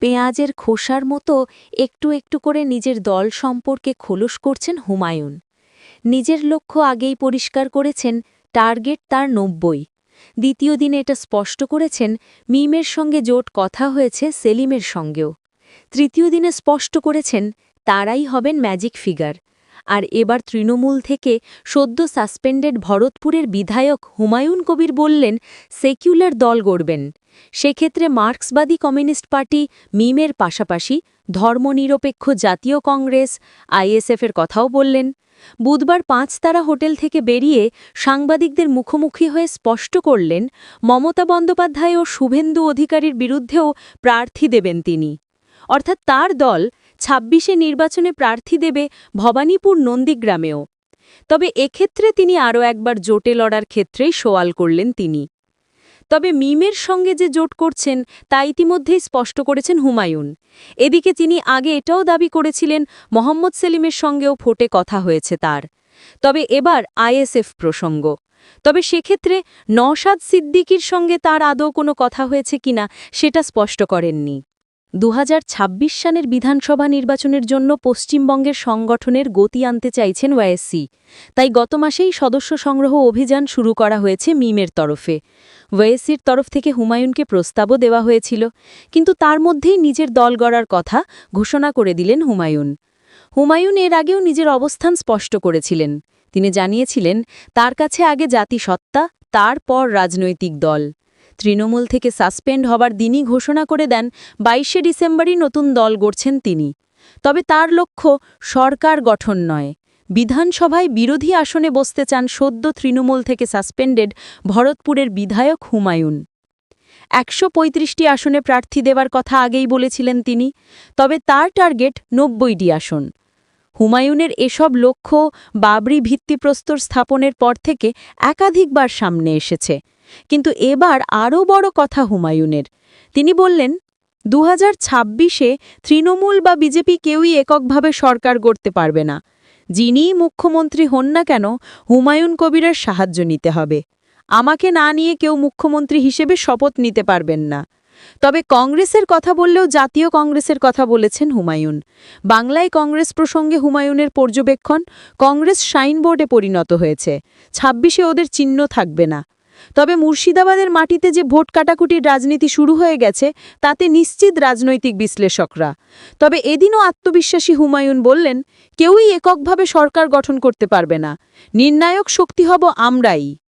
পেঁয়াজের খোসার মতো একটু একটু করে নিজের দল সম্পর্কে খোলস করছেন হুমায়ুন। নিজের লক্ষ্য আগেই পরিষ্কার করেছেন, টার্গেট তার ৯০। দ্বিতীয় দিনে এটা স্পষ্ট করেছেন, মিমের সঙ্গে জোট কথা হয়েছে সেলিমের সঙ্গেও। তৃতীয় দিনে স্পষ্ট করেছেন, তারাই হবেন ম্যাজিক ফিগার। আর এবার তৃণমূল থেকে সদ্য সাসপেন্ডেড ভরতপুরের বিধায়ক হুমায়ুন কবির বললেন, সেকুলার দল গড়বেন। সেক্ষেত্রে মার্ক্সবাদী কমিউনিস্ট পার্টি, মিমের পাশাপাশি ধর্মনিরপেক্ষ জাতীয় কংগ্রেস, আইএসএফের কথাও বললেন। বুধবার ৫ তারা হোটেল থেকে বেরিয়ে সাংবাদিকদের মুখোমুখি হয়ে স্পষ্ট করলেন, মমতা বন্দ্যোপাধ্যায় ও শুভেন্দু অধিকারীর বিরুদ্ধেও প্রার্থী দেবেন তিনি। অর্থাৎ তার দল ২৬শে নির্বাচনে প্রার্থী দেবে ভবানীপুর নন্দীগ্রামেও। তবে এক্ষেত্রে তিনি আরও একবার জোটে লড়ার ক্ষেত্রেই সওয়াল করলেন তিনি। তবে মিমের সঙ্গে যে জোট করছেন তা ইতিমধ্যেই স্পষ্ট করেছেন হুমায়ুন। এদিকে তিনি আগে এটাও দাবি করেছিলেন, মোহাম্মদ সেলিমের সঙ্গেও ফোটে কথা হয়েছে তার। তবে এবার আইএসএফ প্রসঙ্গ। তবে সেক্ষেত্রে নওশাদ সিদ্দিকীর সঙ্গে তার আদৌ কোনো কথা হয়েছে কিনা সেটা স্পষ্ট করেননি। ২০২৬ সালের বিধানসভা নির্বাচনের জন্য পশ্চিমবঙ্গের সংগঠনের গতি আনতে চাইছেন ওয়াইএসি। তাই গত মাসেই সদস্য সংগ্রহ অভিযান শুরু করা হয়েছে মিমের তরফে। ওয়াইএসির তরফ থেকে হুমায়ুনকে প্রস্তাবও দেওয়া হয়েছিল, কিন্তু তার মধ্যেই নিজের দল গড়ার কথা ঘোষণা করে দিলেন হুমায়ুন। হুমায়ুন এর আগেও নিজের অবস্থান স্পষ্ট করেছিলেন। তিনি জানিয়েছিলেন, তার কাছে আগে জাতিসত্তা, তারপর রাজনৈতিক দল। তৃণমূল থেকে সাসপেন্ড হবার দিনই ঘোষণা করে দেন, ২২শে ডিসেম্বরই নতুন দল গড়ছেন তিনি। তবে তার লক্ষ্য সরকার গঠন নয়, বিধানসভায় বিরোধী আসনে বসতে চান সদ্য তৃণমূল থেকে সাসপেন্ডেড ভরতপুরের বিধায়ক হুমায়ুন। ১৩৫টি আসনে প্রার্থী দেওয়ার কথা আগেই বলেছিলেন তিনি, তবে তার টার্গেট ৯০টি আসন। হুমায়ুনের এসব লক্ষ্য বাবরি ভিত্তিপ্রস্তর স্থাপনের পর থেকে একাধিকবার সামনে এসেছে। কিন্তু এবার আরও বড় কথা হুমায়ুনের। তিনি বললেন, ২০২৬-এ তৃণমূল বা বিজেপি কেউই এককভাবে সরকার গড়তে পারবে না। যিনিই মুখ্যমন্ত্রী হন না কেন, হুমায়ুন কবিরের সাহায্য নিতে হবে। আমাকে না নিয়ে কেউ মুখ্যমন্ত্রী হিসেবে শপথ নিতে পারবেন না। তবে কংগ্রেসের কথা বললেও জাতীয় কংগ্রেসের কথা বলেছেন হুমায়ুন। বাংলায় কংগ্রেস প্রসঙ্গে হুমায়ুনের পর্যবেক্ষণ, কংগ্রেস সাইন বোর্ডে পরিণত হয়েছে, ২৬শে ওদের চিহ্ন থাকবে না। তবে মুর্শিদাবাদের মাটিতে যে ভোট কাটাকুটির রাজনীতি শুরু হয়ে গেছে তাতে নিশ্চিত রাজনৈতিক বিশ্লেষকরা। তবে এদিনও আত্মবিশ্বাসী হুমায়ুন বললেন, কেউই এককভাবে সরকার গঠন করতে পারবে না, নির্ণায়ক শক্তি হব আমরাই।